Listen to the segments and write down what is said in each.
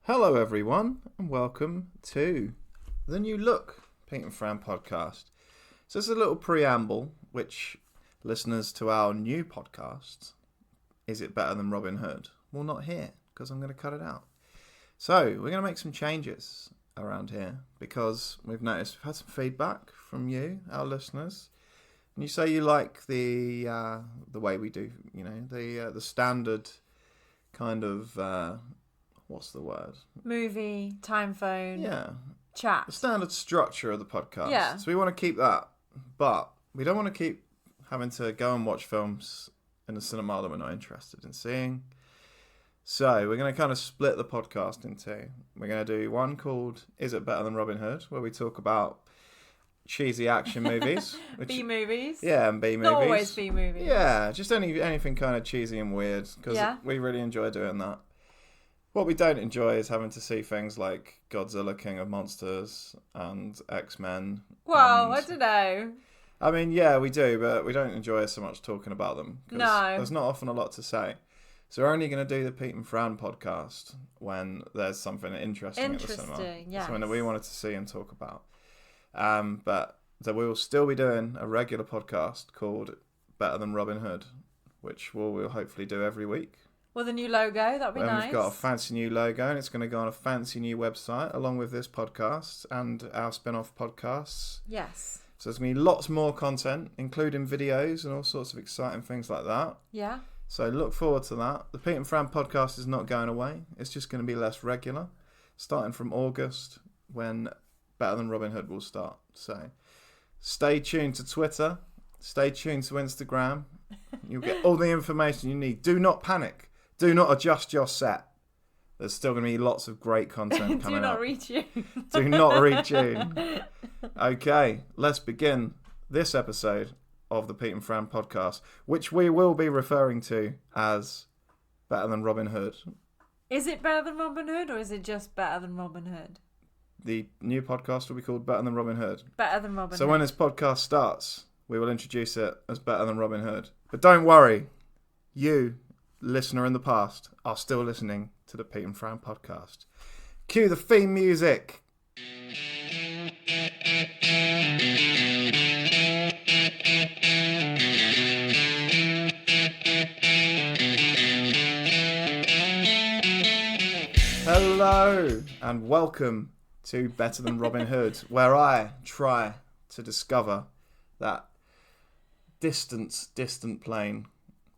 Hello everyone and welcome to the New Look Pete and Fran podcast. So it's a little preamble which listeners to our new podcast, Is It Better Than Robin Hood, will not hear because I'm going to cut it out. So we're going to make some changes around here because we've noticed we've had some feedback from you, our listeners. And you say you like the way we do, the standard kind of... what's the word? Movie, time phone, chat. The standard structure of the podcast. Yeah. So we want to keep that, but we don't want to keep having to go and watch films in the cinema that we're not interested in seeing. So we're going to kind of split the podcast in two. We're going to do one called Is It Better Than Robin Hood, where we talk about cheesy action movies. B-movies. Yeah, and B-movies. Not always B-movies. Yeah, just anything kind of cheesy and weird, because we really enjoy doing that. What we don't enjoy is having to see things like Godzilla, King of Monsters, and X-Men. Well, I don't know. I mean, yeah, we do, but we don't enjoy so much talking about them. No. There's not often a lot to say. So we're only going to do the Pete and Fran podcast when there's something interesting at the cinema. Yes. Something that we wanted to see and talk about. But we will still be doing a regular podcast called Better Than Robin Hood, which we'll hopefully do every week. With a new logo, that'd be nice. We've got a fancy new logo, and it's going to go on a fancy new website, along with this podcast and our spin-off podcasts. Yes. So there's going to be lots more content, including videos and all sorts of exciting things like that. Yeah. So look forward to that. The Pete and Fran podcast is not going away. It's just going to be less regular, starting from August, when Better Than Robin Hood will start. So stay tuned to Twitter. Stay tuned to Instagram. You'll get all the information you need. Do not panic. Do not adjust your set. There's still going to be lots of great content coming up. Do not retune. Do not retune. Okay, let's begin this episode of the Pete and Fran podcast, which we will be referring to as Better Than Robin Hood. Is it Better Than Robin Hood, or is it just Better Than Robin Hood? The new podcast will be called Better Than Robin Hood. Better Than Robin Hood. So when this podcast starts, we will introduce it as Better Than Robin Hood. But don't worry, you, listener in the past, are still listening to the Pete and Fran podcast. Cue the theme music. Hello and welcome to Better Than Robin Hood, where I try to discover that distant plane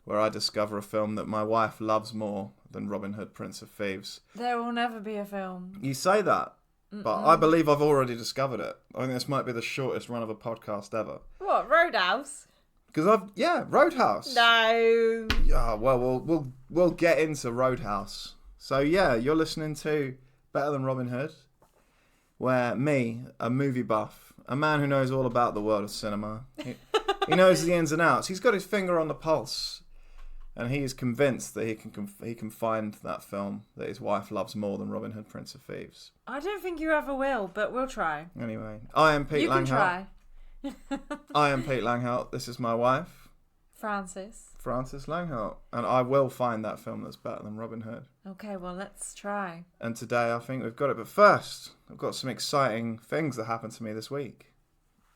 where I discover a film that my wife loves more than Robin Hood, Prince of Thieves. There will never be a film. You say that, but I believe I've already discovered it. I think this might be the shortest run of a podcast ever. What, Roadhouse? Because Roadhouse. No. Yeah, well, we'll get into Roadhouse. So yeah, you're listening to Better Than Robin Hood, where me, a movie buff, a man who knows all about the world of cinema, he knows the ins and outs. He's got his finger on the pulse. And he is convinced that he can find that film that his wife loves more than Robin Hood, Prince of Thieves. I don't think you ever will, but we'll try. Anyway, I am Pete Langhelt. You can try. I am Pete Langhelt. This is my wife, Francis Langhelt. And I will find that film that's better than Robin Hood. Okay, well, let's try. And today I think we've got it. But first, I've got some exciting things that happened to me this week.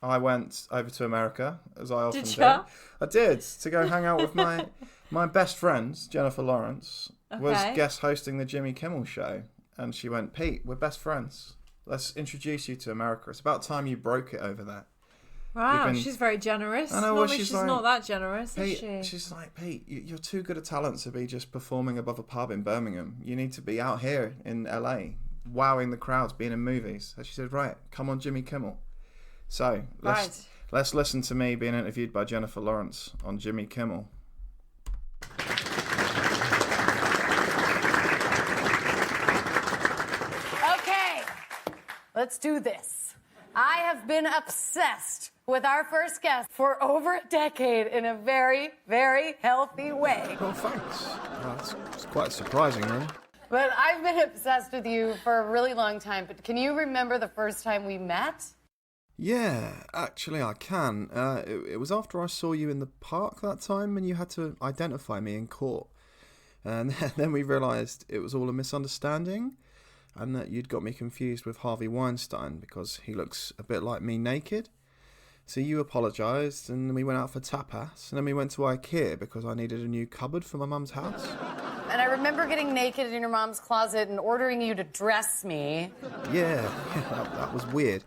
I went over to America, as I often do. I did, to go hang out with my best friend, Jennifer Lawrence, was guest hosting the Jimmy Kimmell Show. And she went, Pete, we're best friends. Let's introduce you to America. It's about time you broke it over there. Wow, she's very generous. I know, Normally she's not that generous, Pete, is she? She's like, Pete, you're too good a talent to be just performing above a pub in Birmingham. You need to be out here in LA, wowing the crowds, being in movies. And she said, right, come on Jimmy Kimmel. So, let's listen to me being interviewed by Jennifer Lawrence on Jimmy Kimmel. Okay, let's do this. I have been obsessed with our first guest for over a decade in a very, very healthy way. Well, thanks. That's quite surprising, really. But I've been obsessed with you for a really long time. But can you remember the first time we met? Yeah, actually I can. It was after I saw you in the park that time and you had to identify me in court. And then we realised it was all a misunderstanding. and that you'd got me confused with Harvey Weinstein because he looks a bit like me naked. So you apologised, and then we went out for tapas, and then we went to IKEA because I needed a new cupboard for my mum's house. And I remember getting naked in your mom's closet and ordering you to dress me. Yeah, that was weird.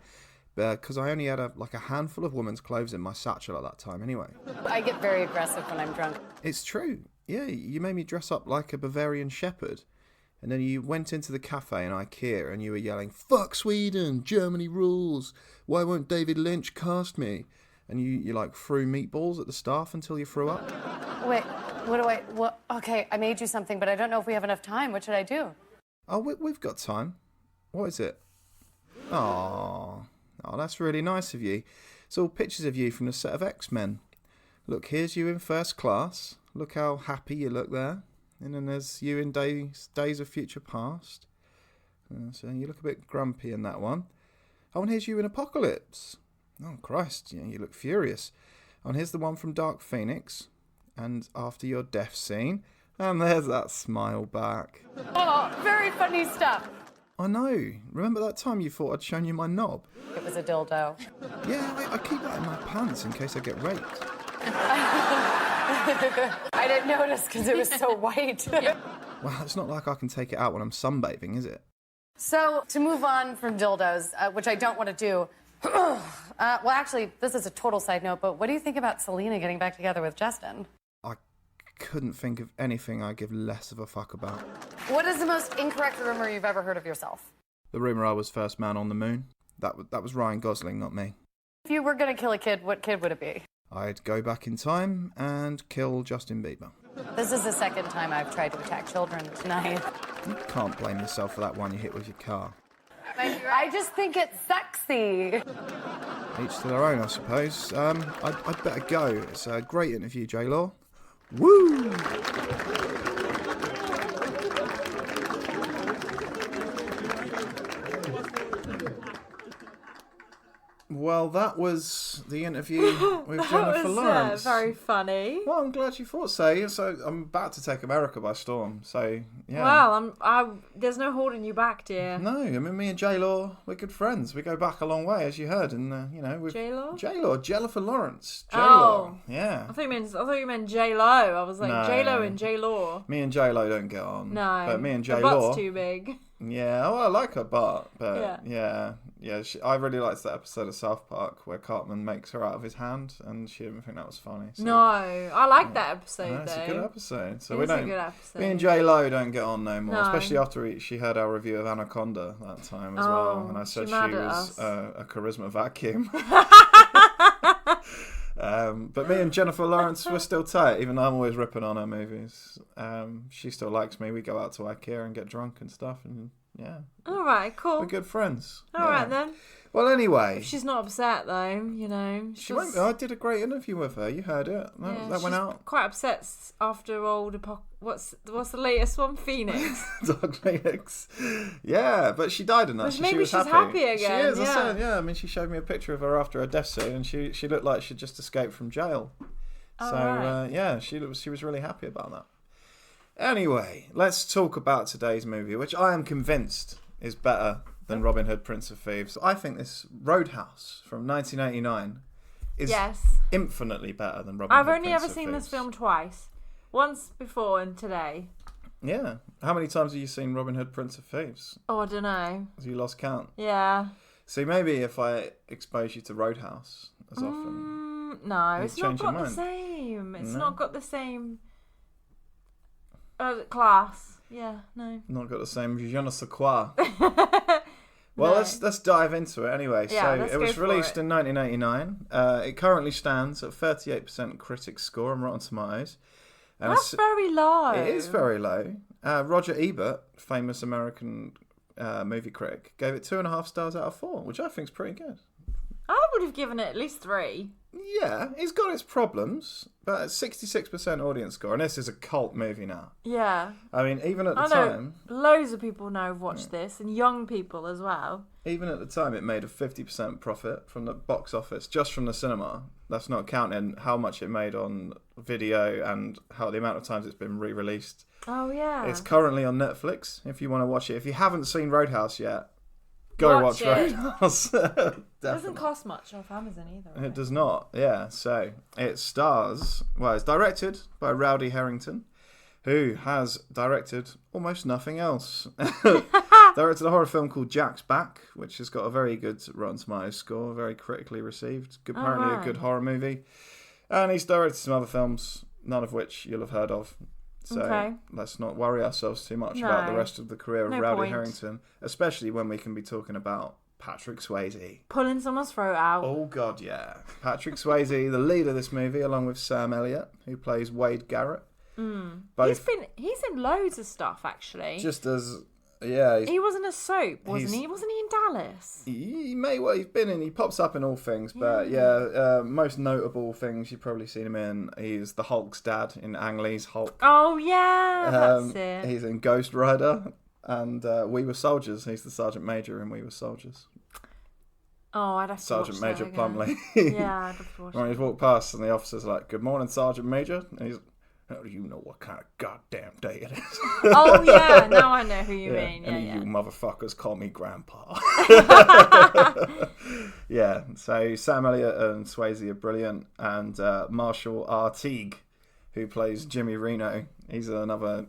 Because I only had a handful of women's clothes in my satchel at that time anyway. I get very aggressive when I'm drunk. It's true. Yeah, you made me dress up like a Bavarian shepherd. And then you went into the cafe in IKEA and you were yelling, "Fuck Sweden, Germany rules. Why won't David Lynch cast me?" And you threw meatballs at the staff until you threw up. Wait, what? Okay, I made you something, but I don't know if we have enough time. What should I do? Oh, we've got time. What is it? Oh, that's really nice of you. It's all pictures of you from the set of X-Men. Look, here's you in first class. Look how happy you look there. And then there's you in Days of Future Past. So you look a bit grumpy in that one. Oh, and here's you in Apocalypse. Oh, Christ, you look furious. Oh, and here's the one from Dark Phoenix. And after your death scene. And there's that smile back. Oh, very funny stuff. I know. Remember that time you thought I'd shown you my knob? It was a dildo. Yeah, I keep that in my pants in case I get raped. I didn't notice because it was so white. Well, it's not like I can take it out when I'm sunbathing, is it? So, to move on from dildos, which I don't want to do, well, actually, this is a total side note, but what do you think about Selena getting back together with Justin? I couldn't think of anything I give less of a fuck about. What is the most incorrect rumor you've ever heard of yourself? The rumour I was first man on the moon. That was Ryan Gosling, not me. If you were going to kill a kid, what kid would it be? I'd go back in time and kill Justin Bieber. This is the second time I've tried to attack children tonight. You can't blame yourself for that one you hit with your car. I just think it's sexy. Each to their own, I suppose. I'd better go. It's a great interview, J-Law. Woo! Well, that was the interview with Jennifer Lawrence. Very funny. Well, I'm glad you thought so. So I'm about to take America by storm. So yeah. Well, there's no holding you back, dear. No, I mean me and J-Law, we're good friends. We go back a long way, as you heard, and with J-Law. J-Law, Jennifer Lawrence. J-Law. Oh, yeah. I thought you meant J-Lo. I was like No. J-Lo and J-Law. Me and J-Lo don't get on. No, but me and the J-Law. butt's too big. Yeah, I like her butt, but Yeah. I really liked that episode of South Park where Cartman makes her out of his hand, and she didn't think that was funny. So. No, I like that episode. It's a good episode. So It's a good episode. Me and J Lo don't get on no more, No. especially after she heard our review of Anaconda that time as well, and I said she was a charisma vacuum. But me and Jennifer Lawrence, we're still tight, even though I'm always ripping on her movies. She still likes me. We go out to IKEA and get drunk and stuff, and yeah. All right, cool. We're good friends. All right then. Well, anyway. She's not upset though, She won't. I did a great interview with her. You heard it. That went out. Quite upset after old. What's the latest one? Phoenix. Dog Phoenix. Yeah, but she died in that. But So maybe she was she's happy again. She is. Yeah. I said, yeah. I mean, she showed me a picture of her after her death scene, and she looked like she'd just escaped from jail. Oh, So right. she was really happy about that. Anyway, let's talk about today's movie, which I am convinced is better than Robin Hood, Prince of Thieves. I think this Roadhouse from 1989 is infinitely better than Robin Hood, I've only Prince ever of seen Thieves. this film twice. Once before and today. Yeah. How many times have you seen Robin Hood, Prince of Thieves? Oh, I don't know. Have you lost count? Yeah. See, maybe if I expose you to Roadhouse as often... No, it's not change your got the mind. same. It's No? not got the same class. Yeah, no. Not got the same je ne sais quoi. Well, No. let's dive into it anyway. Yeah, So let's it was go for released it. in 1989. It currently stands at 38% critic score on Rotten Tomatoes. And That's very low. It is very low. Roger Ebert, famous American movie critic, gave it 2.5 stars out of 4, which I think is pretty good. I would have given it at least 3. Yeah, it's got its problems, but it's 66% audience score, and this is a cult movie now. Yeah. I mean, even at the I know time... loads of people now have watched this, and young people as well. Even at the time, it made a 50% profit from the box office, just from the cinema. That's not counting how much it made on video and how the amount of times it's been re-released. Oh, yeah. It's currently on Netflix if you want to watch it. If you haven't seen Roadhouse yet, go watch Roadhouse. It doesn't cost much off Amazon either. Right? It does not, yeah. So it's directed by Rowdy Herrington, who has directed almost nothing else. Directed a horror film called Jack's Back, which has got a very good Rotten Tomatoes score, very critically received. Apparently a good horror movie. And he's directed some other films, none of which you'll have heard of. So let's not worry ourselves too much about the rest of the career of Rowdy Herrington, especially when we can be talking about Patrick Swayze. Pulling someone's throat out. Oh, God, yeah. Patrick Swayze, the lead of this movie, along with Sam Elliot, who plays Wade Garrett. He's in loads of stuff, actually. Just as... Yeah, he was in a soap, wasn't he? Wasn't he in Dallas? He may well have been in. He pops up in all things, but most notable things you've probably seen him in. He's the Hulk's dad in Ang Lee's Hulk. Oh yeah, that's it. He's in Ghost Rider and We Were Soldiers. He's the Sergeant Major in We Were Soldiers. Oh, I'd have to Sergeant watch Major that Plumley. Yeah, I'd have to watch when he's walked past and the officer's like, "Good morning, Sergeant Major," and he's, "How do you know what kind of goddamn day it is?" Oh, yeah. Now I know who you mean. Any of you motherfuckers call me Grandpa. Yeah, so Sam Elliott and Swayze are brilliant. And Marshall R. Teague, who plays Jimmy Reno. He's another...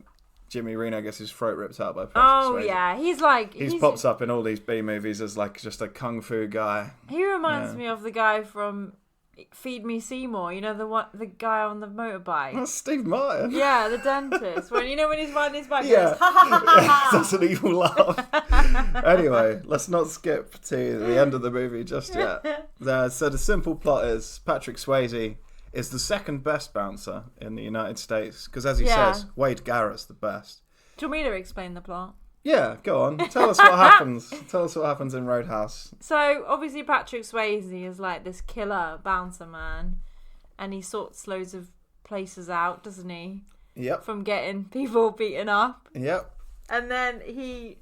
Jimmy Reno gets his throat ripped out by Patrick Swayze. Oh, yeah. He's like... He pops up in all these B movies as like just a kung fu guy. He reminds me of the guy from... Feed Me Seymour, you know, the guy on the motorbike. That's Steve Martin. Yeah, the dentist. When he's riding his bike, he yeah, goes, ha ha ha ha. That's an evil laugh. Anyway, let's not skip to the end of the movie just yet. So the simple plot is Patrick Swayze is the second best bouncer in the United States because, as he says, Wade Garrett's the best. Do you want me to explain the plot? Yeah, go on. Tell us what happens. Tell us what happens in Roadhouse. So, obviously, Patrick Swayze is like this killer bouncer man. And he sorts loads of places out, doesn't he? Yep. From getting people beaten up. Yep. And then he's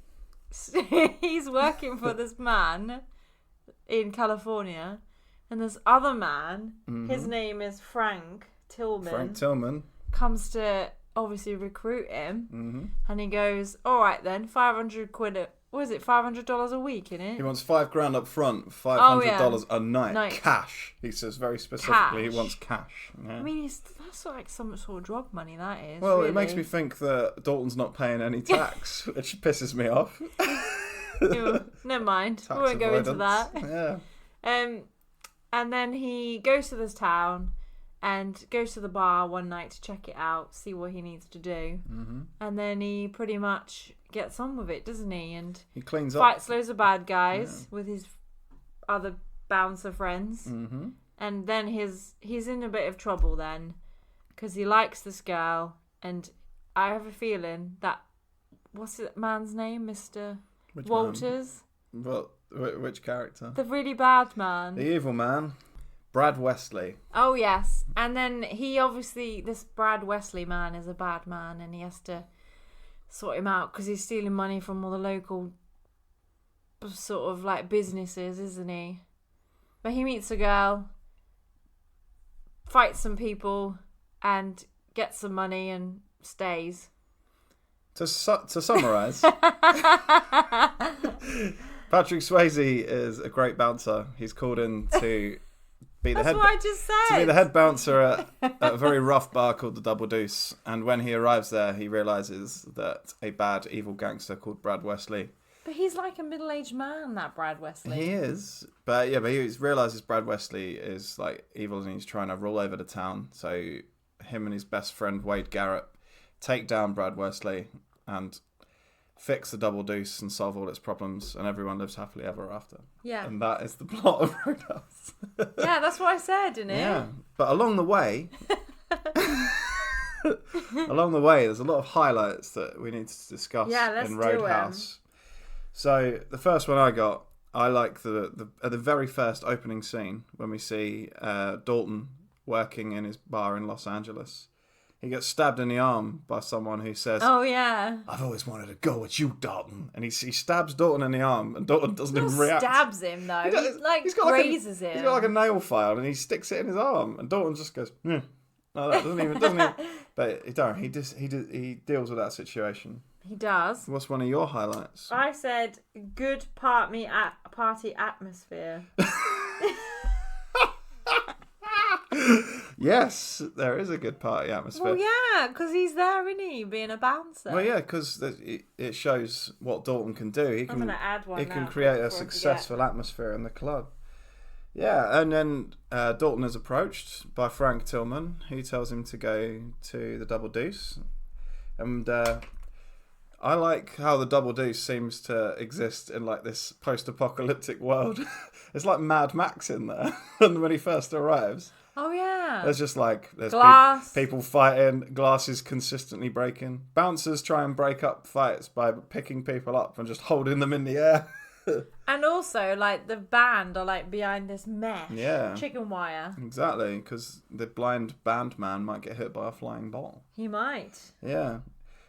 working for this man in California. And this other man, his name is Frank Tillman. Frank Tillman. Comes to... obviously recruit him, and he goes, all right then, 500 quid, what is it, $500 a week, innit? He wants $5,000 up front, $500 a night, cash. He says very specifically he wants cash. Yeah. I mean, that's like some sort of drug money, that is. Well, really. It makes me think that Dalton's not paying any tax, which pisses me off. Never mind, Tax we won't go into that. Yeah. And then he goes to this town, and goes to the bar one night to check it out, see what he needs to do. And then he pretty much gets on with it, doesn't he? And he cleans up. Fights loads of bad guys with his other bouncer friends. And then he's in a bit of trouble then, because he likes this girl. And I have a feeling that, what's that man's name? Mr. Walters? Well, which character? The really bad man. The evil man. Brad Wesley. Oh, yes. And then this Brad Wesley man is a bad man, and he has to sort him out because he's stealing money from all the local sort of like businesses, isn't he? But he meets a girl, fights some people, and gets some money and stays. To summarise, Patrick Swayze is a great bouncer. He's called in to... That's what I just said. To be the head bouncer at a very rough bar called the Double Deuce. And when he arrives there, he realises that a bad, evil gangster called Brad Wesley... But he's like a middle-aged man, that Brad Wesley. He is. But he realises Brad Wesley is like evil and he's trying to rule over the town. So him and his best friend, Wade Garrett, take down Brad Wesley and fix the Double Deuce and solve all its problems, and everyone lives happily ever after. Yeah. And that is the plot of Roadhouse. Yeah, that's what I said, didn't it? Yeah. But along the way, there's a lot of highlights that we need to discuss in Roadhouse. So the first one I like the very first opening scene when we see Dalton working in his bar in Los Angeles. he gets stabbed in the arm by someone who says, "Oh yeah, I've always wanted to go with you, Dalton." And he stabs Dalton in the arm, and Dalton doesn't even react. Stabs him though. He grazes him. He's got like a nail file, and he sticks it in his arm, and Dalton just goes, "No, that doesn't even." But he deals with that situation. He does. What's one of your highlights? I said good party atmosphere. Yes, there is a good party atmosphere. Well, yeah, because he's there, isn't he, being a bouncer? Well, yeah, because it shows what Dalton can do. I'm going to add one. He can create a successful atmosphere in the club. Yeah, and then Dalton is approached by Frank Tillman, who tells him to go to the Double Deuce. And I like how the Double Deuce seems to exist in like this post-apocalyptic world. It's like Mad Max in there when he first arrives. Oh, yeah. There's just like, there's glass. People fighting, glasses consistently breaking. Bouncers try and break up fights by picking people up and just holding them in the air. And also, like, the band are, like, behind this mesh. Yeah. Chicken wire. Exactly, because the blind band man might get hit by a flying ball. He might. Yeah.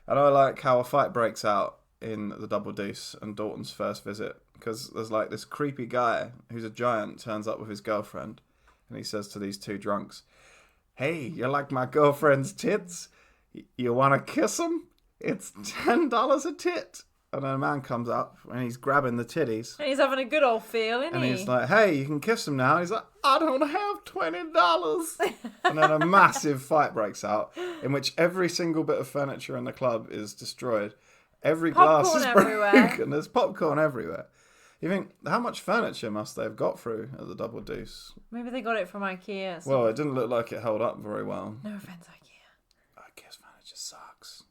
And I like how a fight breaks out in the Double Deuce and Dalton's first visit, because there's, like, this creepy guy who's a giant turns up with his girlfriend. And he says to these two drunks, "Hey, you like my girlfriend's tits? You want to kiss them? It's $10 a tit." And then a man comes up and he's grabbing the titties. And he's having a good old feel, isn't he? And he's like, "Hey, you can kiss them now." He's like, "I don't have $20. And then a massive fight breaks out in which every single bit of furniture in the club is destroyed. Every glass is broken. There's popcorn everywhere. You think, how much furniture must they have got through at the Double Deuce? Maybe they got it from IKEA. So. Well, it didn't look like it held up very well. No offense, IKEA. IKEA's furniture sucks.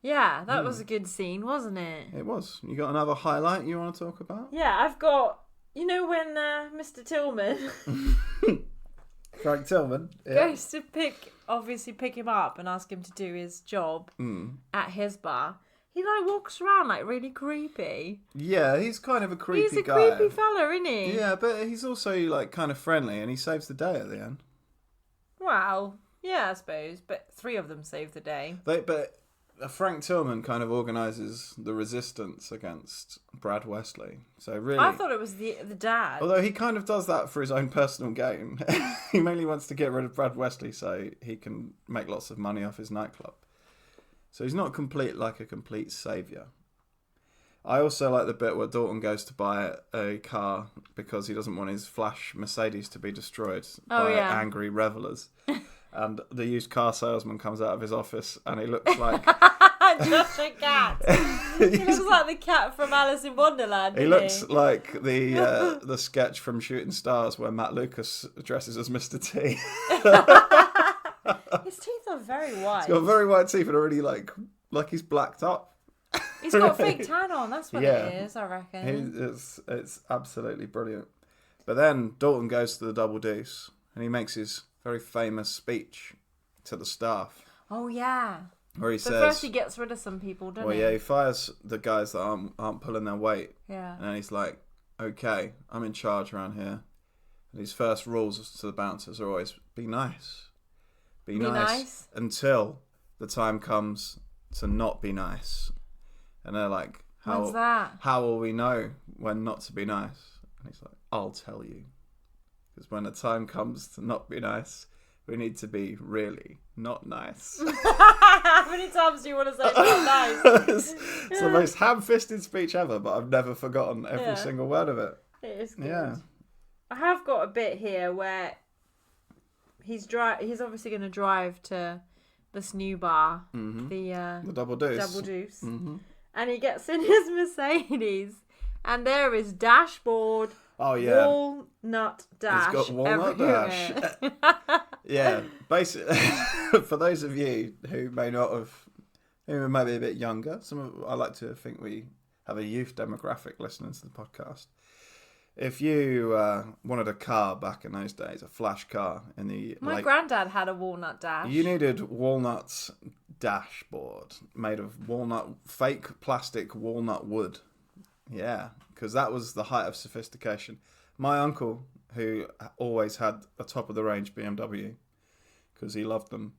Yeah, that was a good scene, wasn't it? It was. You got another highlight you want to talk about? Yeah, I've got, you know when Mr. Tillman... Frank Tillman. Yeah. Goes to pick him up and ask him to do his job at his bar. He, like, walks around, like, really creepy. Yeah, he's kind of a creepy guy. He's a creepy fella, isn't he? Yeah, but he's also, like, kind of friendly, and he saves the day at the end. Well, yeah, I suppose. But 3 of them save the day. But Frank Tillman kind of organises the resistance against Brad Wesley. So, really... I thought it was the dad. Although he kind of does that for his own personal gain. He mainly wants to get rid of Brad Wesley so he can make lots of money off his nightclub. So he's not a complete saviour. I also like the bit where Dalton goes to buy a car because he doesn't want his flash Mercedes to be destroyed by angry revellers. And the used car salesman comes out of his office and he looks like... Just a cat. He looks like the cat from Alice in Wonderland. He looks like the sketch from Shooting Stars where Matt Lucas dresses as Mr. T. His teeth are very white. He's got very white teeth and already like he's blacked up. He's got a fake tan on, that's what it is, I reckon. It's absolutely brilliant. But then Dalton goes to the Double Deuce and he makes his very famous speech to the staff. Oh, yeah. Where he but says... first he gets rid of some people, doesn't he? Well, yeah, he fires the guys that aren't pulling their weight. Yeah. And then he's like, "Okay, I'm in charge around here." And his first rules to the bouncers are always, be nice. Be nice until the time comes to not be nice. And they're like, When's that? How will we know when not to be nice? And he's like, "I'll tell you. Because when the time comes to not be nice, we need to be really not nice." How many times do you want to say not nice? It's the most ham-fisted speech ever, but I've never forgotten every single word of it. It is good. Yeah. I have got a bit here where he's obviously going to drive to this new bar, the Double Deuce. Double Deuce. Mm-hmm. And he gets in his Mercedes, and there is dashboard. Oh yeah, walnut dash. It's got walnut everywhere. dash. Yeah, basically, for those of you who may not have, who may be a bit younger, I like to think we have a youth demographic listening to the podcast. If you wanted a car back in those days, a flash car in the... My granddad had a walnut dash. You needed walnut dashboard made of fake plastic walnut wood. Yeah, because that was the height of sophistication. My uncle, who always had a top-of-the-range BMW, because he loved them,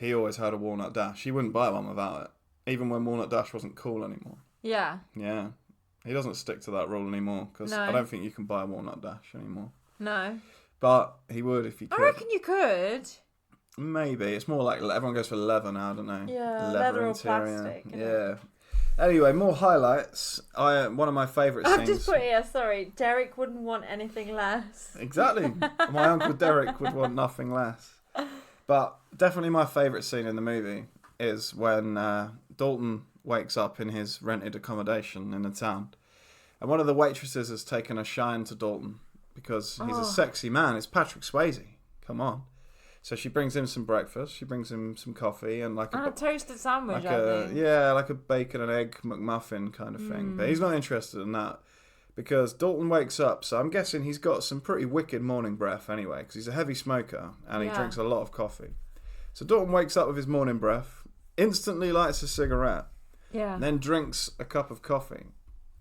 he always had a walnut dash. He wouldn't buy one without it, even when walnut dash wasn't cool anymore. Yeah. Yeah. He doesn't stick to that rule anymore because I don't think you can buy a walnut dash anymore. No. But he would if he could. I reckon you could. Maybe. It's more like everyone goes for leather now, don't they? Yeah, leather or plastic. Yeah. Anyway, more highlights. One of my favourite scenes. I've just put here, sorry, Derek wouldn't want anything less. Exactly. My Uncle Derek would want nothing less. But definitely my favourite scene in the movie is when Dalton wakes up in his rented accommodation in the town. And one of the waitresses has taken a shine to Dalton because he's a sexy man. It's Patrick Swayze. Come on. So she brings him some breakfast. She brings him some coffee and a toasted sandwich, like I think. Yeah, like a bacon and egg McMuffin kind of thing. But he's not interested in that because Dalton wakes up. So I'm guessing he's got some pretty wicked morning breath anyway because he's a heavy smoker and he drinks a lot of coffee. So Dalton wakes up with his morning breath, instantly lights a cigarette, and then drinks a cup of coffee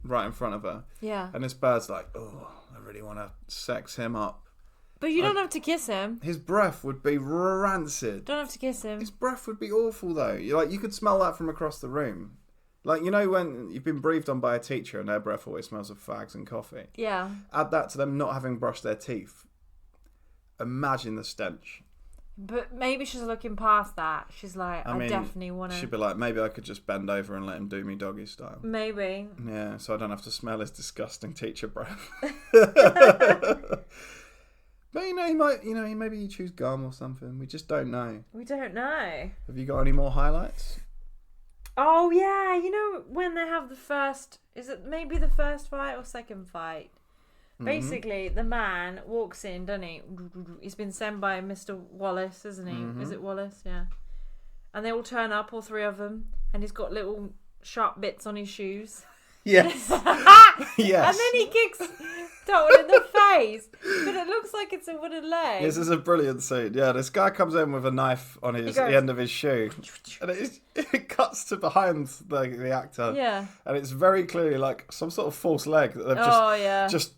right in front of her. Yeah. And this bird's like, oh, I really want to sex him up. But you don't have to kiss him. His breath would be rancid. Don't have to kiss him. His breath would be awful, though. You could smell that from across the room. Like, you know when you've been breathed on by a teacher and their breath always smells of fags and coffee? Yeah. Add that to them not having brushed their teeth. Imagine the stench. But maybe she's looking past that. She's like, I definitely want to... She'd be like, maybe I could just bend over and let him do me doggy style. Maybe. Yeah, so I don't have to smell his disgusting teacher breath. But maybe you choose gum or something. We just don't know. We don't know. Have you got any more highlights? Oh yeah, when they have the first, is it maybe the first fight or second fight? Basically, the man walks in, doesn't he? He's been sent by Mr. Wallace, isn't he? Is it Wallace? Yeah. And they all turn up, all three of them, and he's got little sharp bits on his shoes. Yes. Yes. And then he kicks Dalton in the face, but it looks like it's a wooden leg. This is a brilliant scene. Yeah, this guy comes in with a knife on the end of his shoe, and it cuts to behind the actor. Yeah. And it's very clearly like some sort of false leg that they've just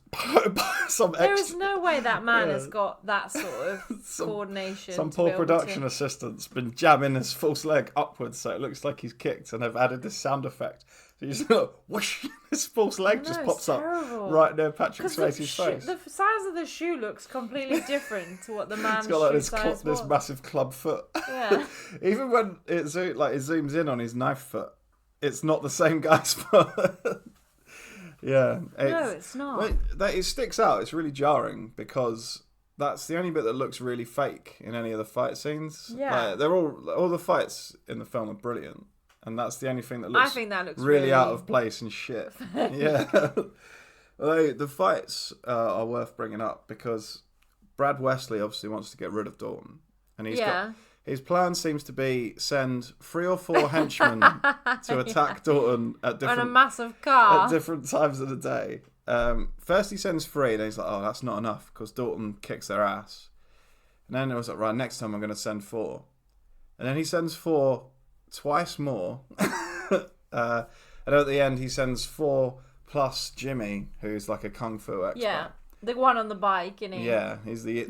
some extra. There is no way that man has got that sort of coordination. Some poor production assistant's been jamming his false leg upwards so it looks like he's kicked, and they've added this sound effect. So you just look, whoosh, this false leg just pops up right near Patrick Swayze's face. The size of the shoe looks completely different to what the man's it's got like size this massive club foot. Yeah. Even when it zooms in on his knife foot, it's not the same guy's foot. Yeah. No, it's not. It sticks out. It's really jarring because that's the only bit that looks really fake in any of the fight scenes. Yeah. Like, they're all the fights in the film are brilliant. And that's the only thing that looks, really out of place and shit. Yeah. The fights are worth bringing up because Brad Wesley obviously wants to get rid of Dalton. And his plan seems to be send 3 or 4 henchmen to attack Dalton at on a massive car at different times of the day. First he sends 3, then he's like, oh, that's not enough because Dalton kicks their ass. And then it was like, right, next time I'm going to send 4. And then he sends 4 twice more. And at the end he sends 4 plus Jimmy, who's like a kung fu expert. Yeah, the one on the bike, isn't he? Yeah, he's the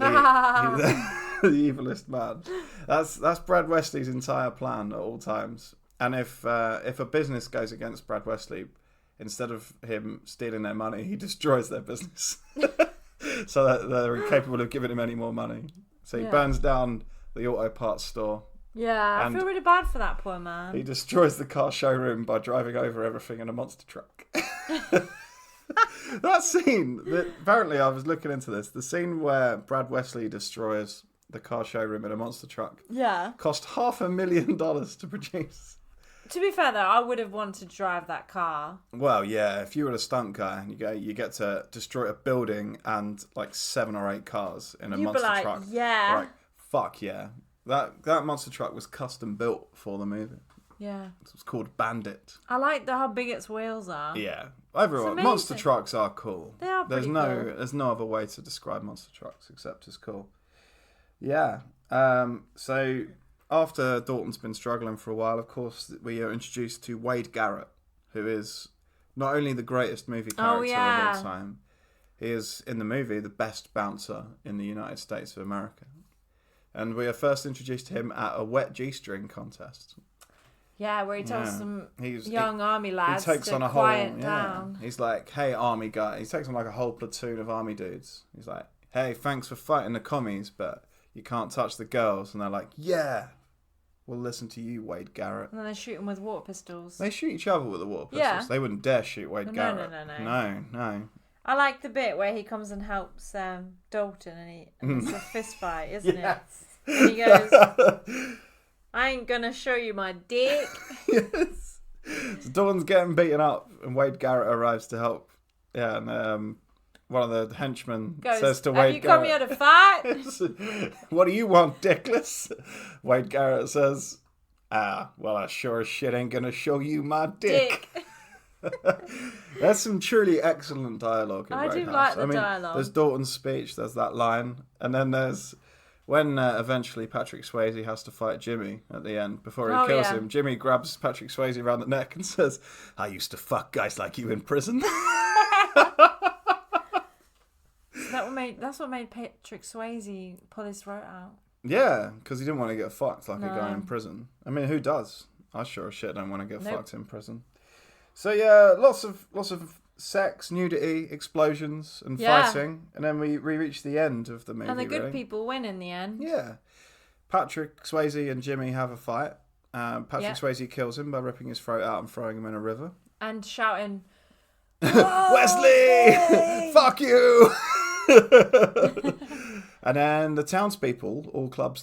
evilest man. That's Brad Wesley's entire plan at all times. And if a business goes against Brad Wesley, instead of him stealing their money, he destroys their business. So that they're incapable of giving him any more money. So he burns down the auto parts store. Yeah, I feel really bad for that poor man. He destroys the car showroom by driving over everything in a monster truck. That scene, apparently I was looking into this, the scene where Brad Wesley destroys the car showroom in a monster truck cost $500,000 to produce. To be fair though, I would have wanted to drive that car. Well, yeah, if you were a stunt guy and you get to destroy a building and like 7 or 8 cars in a monster truck. Yeah. Like, fuck yeah. That monster truck was custom built for the movie. Yeah. It was called Bandit. I like how big its wheels are. Yeah. Everyone, monster trucks are cool. They are pretty cool. There's no other way to describe monster trucks except as cool. Yeah. So after Dalton's been struggling for a while, of course, we are introduced to Wade Garrett, who is not only the greatest movie character of all time, he is, in the movie, the best bouncer in the United States of America. And we are first introduced to him at a wet G-string contest. Yeah, where he tells some young army lads he takes to on a quiet whole, down. He's like, hey, army guy. He takes on like a whole platoon of army dudes. He's like, hey, thanks for fighting the commies, but you can't touch the girls. And they're like, yeah, we'll listen to you, Wade Garrett. And then they shoot him with water pistols. They shoot each other with the water pistols. Yeah. They wouldn't dare shoot Wade Garrett. No. I like the bit where he comes and helps Dalton and it's a fist fight, isn't it? And he goes, I ain't gonna show you my dick. Yes. So Dalton's getting beaten up and Wade Garrett arrives to help. Yeah, and one of the henchmen says to Wade Garrett, have you come here to fight? What do you want, dickless? Wade Garrett says, well, I sure as shit ain't gonna show you my dick. There's some truly excellent dialogue in Roadhouse. I do like the dialogue. There's Dalton's speech, there's that line, and then there's when eventually Patrick Swayze has to fight Jimmy at the end before he kills him. Jimmy grabs Patrick Swayze around the neck and says, I used to fuck guys like you in prison. That's what made Patrick Swayze pull his throat out. Yeah, because he didn't want to get fucked like a guy in prison. I mean, who does? I sure as shit don't want to get fucked in prison. So yeah, lots of sex, nudity, explosions, and fighting, and then we reach the end of the movie. And the good people win in the end. Yeah, Patrick Swayze and Jimmy have a fight. Patrick Swayze kills him by ripping his throat out and throwing him in a river. And shouting, Wesley! Fuck you! And then the townspeople all club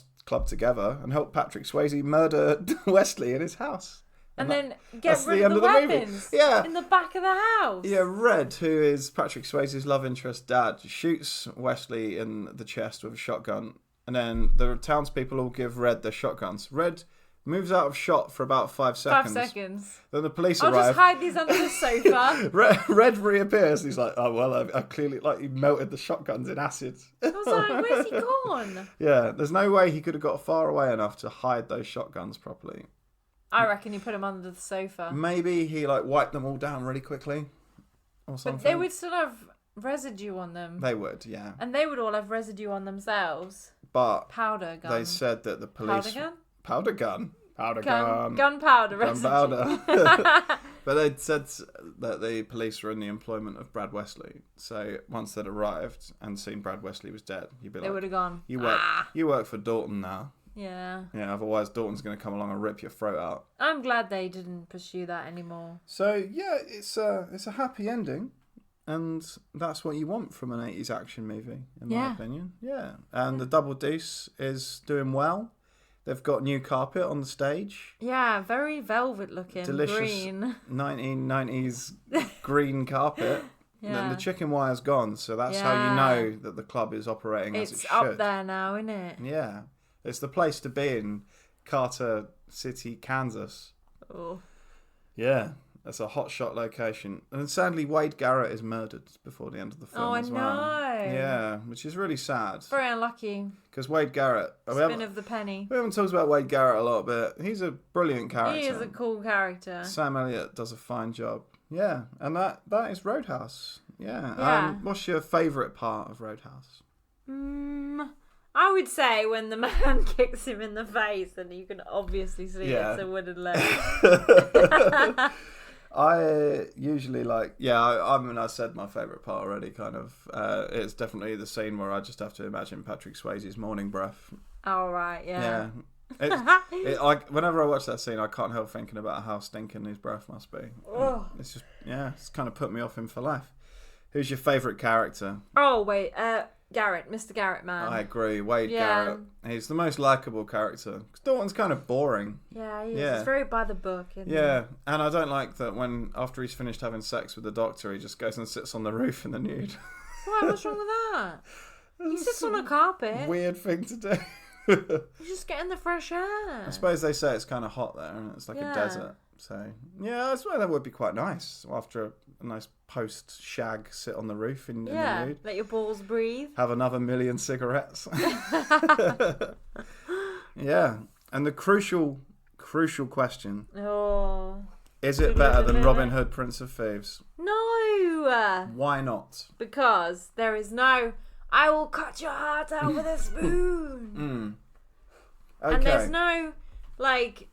together and help Patrick Swayze murder Wesley in his house. And then get rid of the weapons in the back of the house. Yeah, Red, who is Patrick Swayze's love interest dad, shoots Wesley in the chest with a shotgun. And then the townspeople all give Red their shotguns. Red moves out of shot for about 5 seconds. 5 seconds. Then the police I'll arrive. just hide these under the sofa. Red reappears. He's like, oh, well, I clearly, like, he melted the shotguns in acid. I was like, where's he gone? Yeah, there's no way he could have got far away enough to hide those shotguns properly. I reckon he put them under the sofa. Maybe he, like, wiped them all down really quickly or something. But they would still have residue on them. They would, yeah. And they would all have residue on themselves. But powder gun. They said that the police... Powder gun? Powder gun. Gunpowder residue. Gunpowder. But they'd said that the police were in the employment of Brad Wesley. So once they'd arrived and seen Brad Wesley was dead, you'd be like... They would have gone, You work for Dalton now. Yeah. Yeah, otherwise Dalton's going to come along and rip your throat out. I'm glad they didn't pursue that anymore. So, yeah, it's a happy ending. And that's what you want from an 80s action movie, in my opinion. Yeah. And the Double Deuce is doing well. They've got new carpet on the stage. Yeah, very velvet looking. Delicious green. 1990s green carpet. Yeah. Then the chicken wire's gone, so that's how you know that the club is operating as it should. It's up there now, isn't it? Yeah. It's the place to be in Carter City, Kansas. Oh. Yeah. That's a hotshot location. And sadly, Wade Garrett is murdered before the end of the film as well. I know. Yeah, which is really sad. Very unlucky. Because Wade Garrett... Spin of the penny. We haven't talked about Wade Garrett a lot, but he's a brilliant character. He is a cool character. Sam Elliot does a fine job. Yeah, and that is Roadhouse. Yeah. What's your favourite part of Roadhouse? I would say when the man kicks him in the face and you can obviously see it's a wooden leg. I usually like, I mean, I said my favourite part already, kind of. It's definitely the scene where I just have to imagine Patrick Swayze's morning breath. Oh, right, yeah. Whenever I watch that scene, I can't help thinking about how stinking his breath must be. Oh. It's just, it's kind of put me off him for life. Who's your favourite character? Oh, wait, Garrett, Mr. Garrett, man. I agree. Wade Garrett. He's the most likeable character. Dalton's kind of boring. Yeah, he is. He's very by the book. Isn't he? And I don't like that when, after he's finished having sex with the doctor, he just goes and sits on the roof in the nude. Why? What's wrong with that? He sits on a carpet. Weird thing to do. He's just getting the fresh air. I suppose they say it's kind of hot there and it's like a desert. So, I suppose that would be quite nice. After a nice post-shag, sit on the roof in the nude. Let your balls breathe. Have another million cigarettes. Yeah. And the crucial question. Oh. Is it better than Robin Hood, Prince of Thieves? No. Why not? Because there is no, I will cut your heart out with a spoon. Okay. And there's no, like,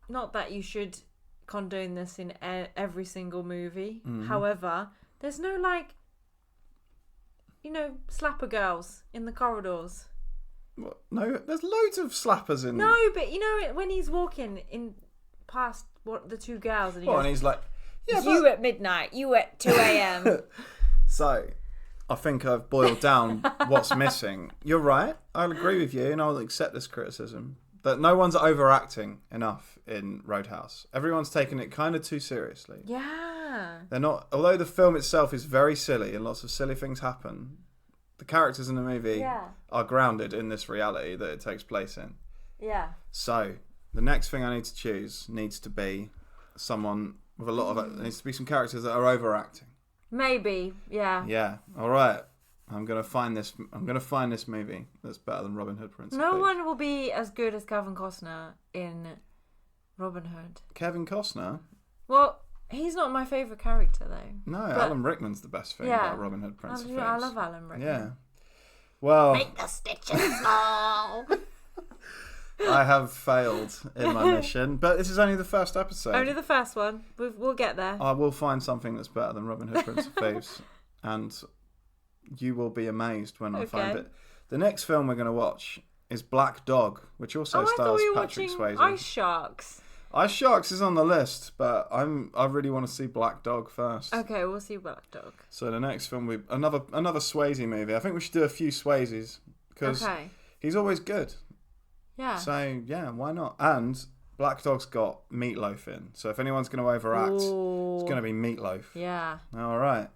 not that you should condone this in every single movie. However, there's no, like, slapper girls in the corridors. What? No, there's loads of slappers in. No, but when he's walking in past the two girls, and and he's like, yeah, you at midnight, you at 2 a.m. So, I think I've boiled down what's missing. You're right. I'll agree with you, and I'll accept this criticism that no one's overacting enough in Roadhouse. Everyone's taking it kind of too seriously. Yeah. They're not. Although the film itself is very silly and lots of silly things happen, the characters in the movie are grounded in this reality that it takes place in. Yeah. So the next thing I need to choose needs to be someone with a lot of. There needs to be some characters that are overacting. Maybe. Yeah. Yeah. All right. I'm gonna find this movie that's better than Robin Hood, Prince of No Thieves. one will be as good as Kevin Costner in Robin Hood. Kevin Costner? Well, he's not my favourite character, though. No, Alan Rickman's the best thing about Robin Hood, Prince of Thieves. I love Alan Rickman. Yeah. Well, make the stitches small. I have failed in my mission, but this is only the first episode. Only the first one. We'll get there. I will find something that's better than Robin Hood, Prince of Thieves, and you will be amazed when I find it. The next film we're going to watch is Black Dog, which also stars Patrick Swayze. Ice Sharks. Ice Sharks is on the list, but I really want to see Black Dog first. Okay, we'll see Black Dog. So the next film will be another Swayze movie. I think we should do a few Swayzes because he's always good. Yeah. So yeah, why not? And Black Dog's got Meatloaf in, so if anyone's going to overact, it's going to be Meatloaf. Yeah. All right.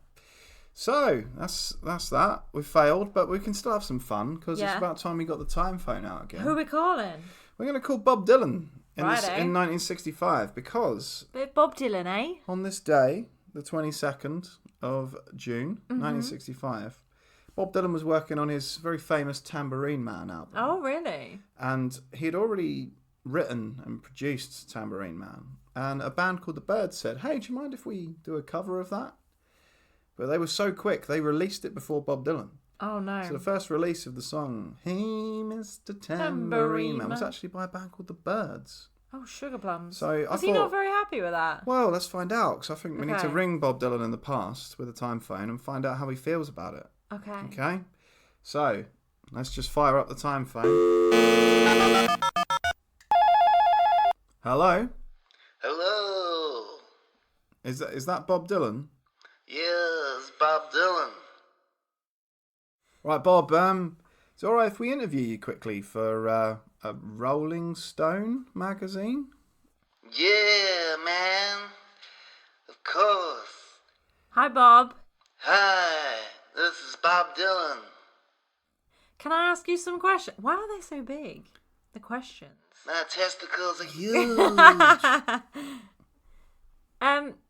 So that's that. We failed, but we can still have some fun because it's about time we got the time phone out again. Who are we calling? We're going to call Bob Dylan in 1965 because Bit Bob Dylan, eh? on this day, the 22nd of June, 1965, Bob Dylan was working on his very famous Tambourine Man album. Oh, really? And he had already written and produced Tambourine Man. And a band called The Byrds said, hey, do you mind if we do a cover of that? But they were so quick, they released it before Bob Dylan. Oh, no. So the first release of the song, Hey, Mr. Tambourine Man, was actually by a band called The Byrds. Oh, Sugar Plums. So was he not very happy with that? Well, let's find out, because I think we need to ring Bob Dylan in the past with a time phone and find out how he feels about it. Okay. Okay? So, let's just fire up the time phone. Hello? Hello. Is that Bob Dylan? Yes, Bob Dylan. Right, Bob, it's all right if we interview you quickly for a Rolling Stone magazine? Yeah, man. Of course. Hi, Bob. Hi, this is Bob Dylan. Can I ask you some questions? Why are they so big? The questions. My testicles are huge.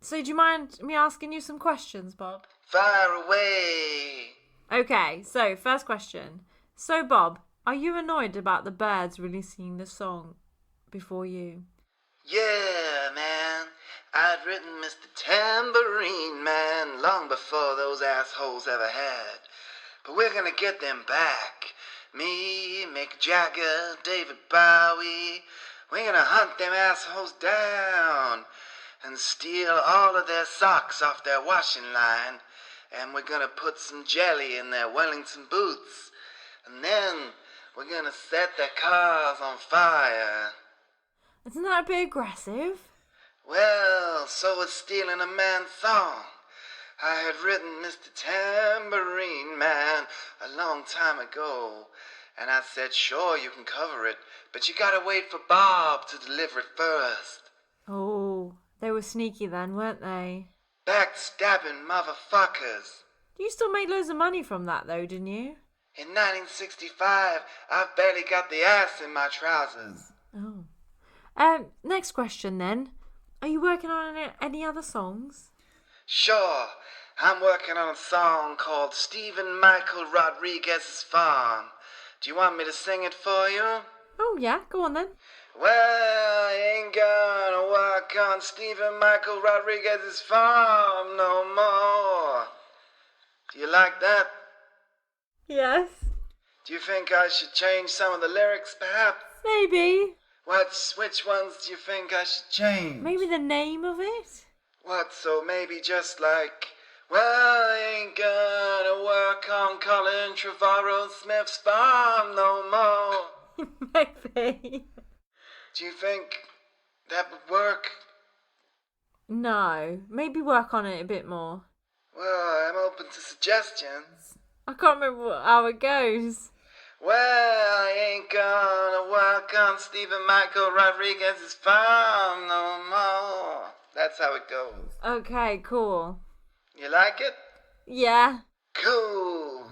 So do you mind me asking you some questions, Bob? Fire away. Okay, so first question. So, Bob, are you annoyed about the Byrds releasing the song before you? Yeah, man. I'd written Mr. Tambourine Man long before those assholes ever had. But we're gonna get them back. Me, Mick Jagger, David Bowie. We're gonna hunt them assholes down and steal all of their socks off their washing line. And we're gonna put some jelly in their Wellington boots. And then we're gonna set their cars on fire. Isn't that a bit aggressive? Well, so is stealing a man's song. I had written Mr. Tambourine Man a long time ago. And I said, sure, you can cover it, but you gotta wait for Bob to deliver it first. Oh, they were sneaky then, weren't they? Backstabbing motherfuckers. You still made loads of money from that, though, didn't you? In 1965, I've barely got the ass in my trousers. Oh. Next question, then. Are you working on any other songs? Sure. I'm working on a song called Stephen Michael Rodriguez's Farm. Do you want me to sing it for you? Oh, yeah. Go on, then. Well, I ain't gonna work on Stephen Michael Rodriguez's farm no more. Do you like that? Yes. Do you think I should change some of the lyrics, perhaps? Maybe. Which ones do you think I should change? Maybe the name of it? What, so maybe just like, well, I ain't gonna work on Colin Trevorrow Smith's farm no more. Maybe. Do you think that would work? No. Maybe work on it a bit more. Well, I'm open to suggestions. I can't remember how it goes. Well, I ain't gonna work on Stephen Michael Rodriguez's farm no more. That's how it goes. Okay, cool. You like it? Yeah. Cool.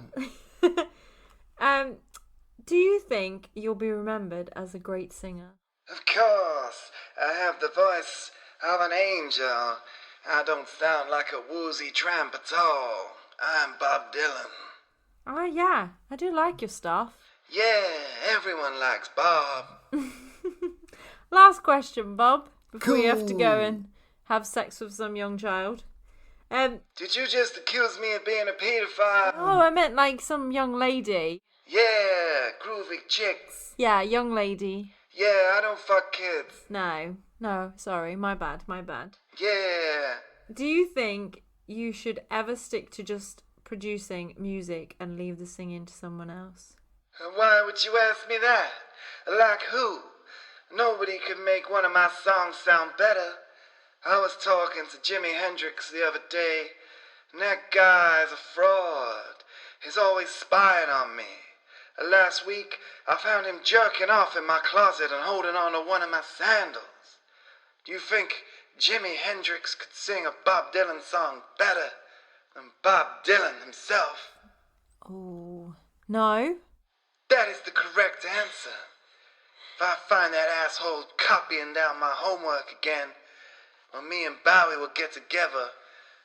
Do you think you'll be remembered as a great singer? Of course, I have the voice of an angel. I don't sound like a woozy tramp at all. I'm Bob Dylan. Oh, yeah. I do like your stuff. Yeah, everyone likes Bob. Last question, Bob, before you have to Cool. go and have sex with some young child. Did you just accuse me of being a pedophile? Oh, I meant like some young lady. Yeah, groovy chicks. Yeah, young lady. Yeah, I don't fuck kids. No, sorry, my bad. Yeah. Do you think you should ever stick to just producing music and leave the singing to someone else? Why would you ask me that? Like who? Nobody could make one of my songs sound better. I was talking to Jimi Hendrix the other day, and that guy's a fraud. He's always spying on me. Last week, I found him jerking off in my closet and holding on to one of my sandals. Do you think Jimi Hendrix could sing a Bob Dylan song better than Bob Dylan himself? Oh, no. That is the correct answer. If I find that asshole copying down my homework again, well, me and Bowie will get together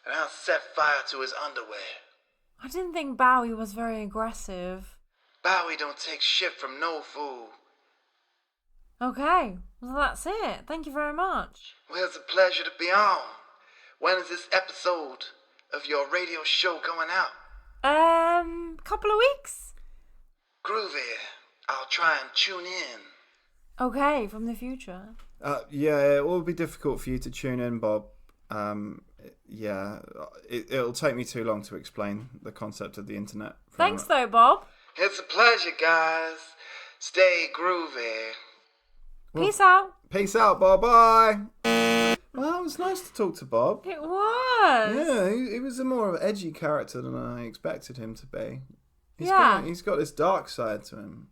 and I'll set fire to his underwear. I didn't think Bowie was very aggressive. Bowie don't take shit from no fool. Okay, well that's it. Thank you very much. Well, it's a pleasure to be on. When is this episode of your radio show going out? Couple of weeks. Groovy. I'll try and tune in. Okay, from the future. Yeah, it will be difficult for you to tune in, Bob. Yeah, it'll take me too long to explain the concept of the internet. Thanks though, Bob. It's a pleasure, guys. Stay groovy. Peace out. Peace out, Bob. Bye. Well, it was nice to talk to Bob. It was. Yeah, he was a more edgy character than I expected him to be. He's got this dark side to him.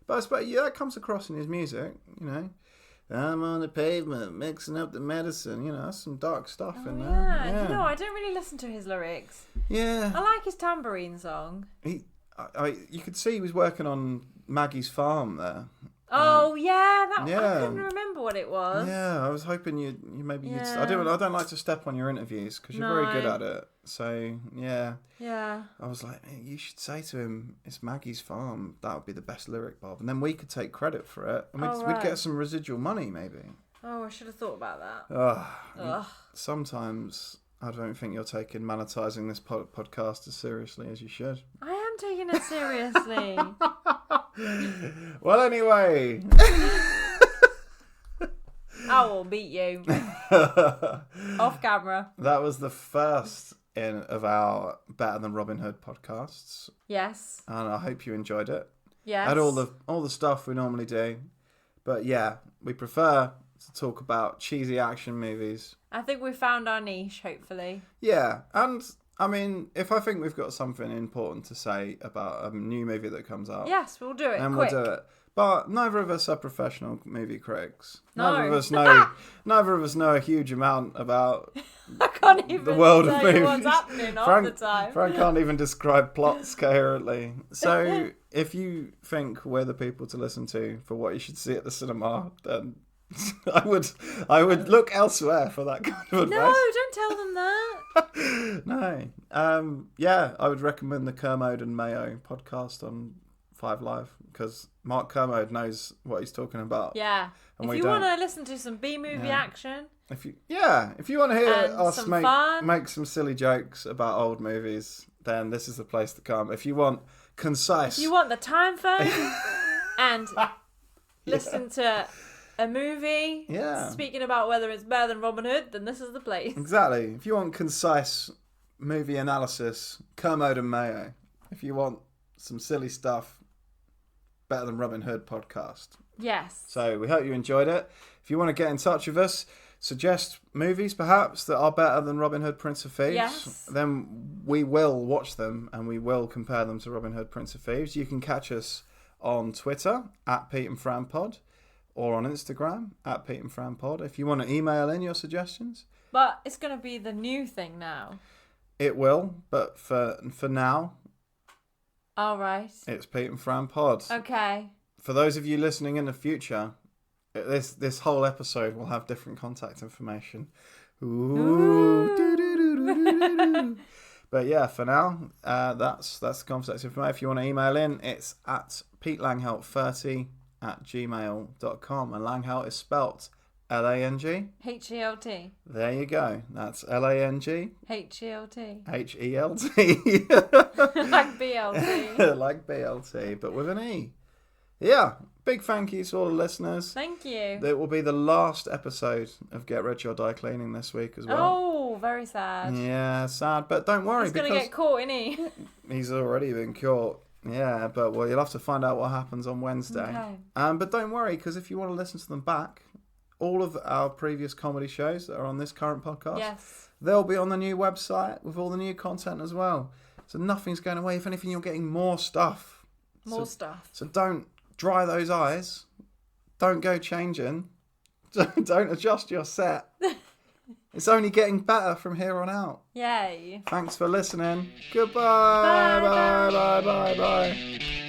But I suppose, yeah, that comes across in his music, you know. I'm on the pavement, mixing up the medicine, you know, that's some dark stuff in there. Yeah, you know, I don't really listen to his lyrics. Yeah. I like his tambourine song. You could see he was working on Maggie's farm there. Oh yeah, I yeah. couldn't remember what it was. Yeah, I was hoping you maybe you'd. Yeah. I don't like to step on your interviews because you're very good at it. So yeah. Yeah. I was like, hey, you should say to him, it's Maggie's farm. That would be the best lyric, Bob, and then we could take credit for it, and we'd get some residual money maybe. Oh, I should have thought about that. Ugh. Sometimes I don't think you're taking monetizing this podcast as seriously as you should. I am taking it seriously. Well, anyway. I will beat you. Off camera. That was the first of our Better Than Robin Hood podcasts. Yes. And I hope you enjoyed it. Yes. Had all the stuff we normally do. But yeah, we prefer to talk about cheesy action movies. I think we found our niche, hopefully. Yeah, and I mean, if I think we've got something important to say about a new movie that comes out, yes, we'll do it. then quick. we'll do it. But neither of us are professional movie critics. No. Neither of us know a huge amount about I can't even the world of tell movies. you what's happening half the time. Frank can't even describe plots coherently. So if you think we're the people to listen to for what you should see at the cinema, then I would look elsewhere for that kind of advice. No, don't tell them that. No. Yeah, I would recommend the Kermode and Mayo podcast on 5 Live because Mark Kermode knows what he's talking about. Yeah. And if you want to listen to some B-movie action. If you want to hear us some fun. make some silly jokes about old movies, then this is the place to come. If you want concise... If you want the time phone and listen to a movie, speaking about whether it's better than Robin Hood, then this is the place. Exactly. If you want concise movie analysis, Kermode and Mayo. If you want some silly stuff, Better Than Robin Hood podcast. Yes. So we hope you enjoyed it. If you want to get in touch with us, suggest movies perhaps that are better than Robin Hood, Prince of Thieves, then we will watch them and we will compare them to Robin Hood, Prince of Thieves. You can catch us on Twitter at Pete and Fran Pod, or on Instagram at Pete and Fran Pod. If you want to email in your suggestions. But it's going to be the new thing now. It will, but for now, all right, it's Pete and Fran Pod. Okay. For those of you listening in the future, this whole episode will have different contact information. Ooh. But yeah, for now, that's the contact information. If you want to email in, it's at petelanghelt30@gmail.com, and Langhelt is spelt Lang. Helt. There you go. That's Lang. Helt. Helt. Like BLT. Like BLT, but with an E. Yeah. Big thank you to all the listeners. Thank you. It will be the last episode of Get Ready or Die Cleaning this week as well. Oh, very sad. Yeah, sad. But don't worry. He's going to get caught, isn't he? He's already been caught. Yeah, but you'll have to find out what happens on Wednesday. Okay. But don't worry, because if you want to listen to them back, all of our previous comedy shows that are on this current podcast, they'll be on the new website with all the new content as well. So nothing's going away. If anything, you're getting more stuff. So don't dry those eyes. Don't go changing. Don't adjust your set. It's only getting better from here on out. Yay. Thanks for listening. Goodbye. Bye. Bye. Bye. Bye.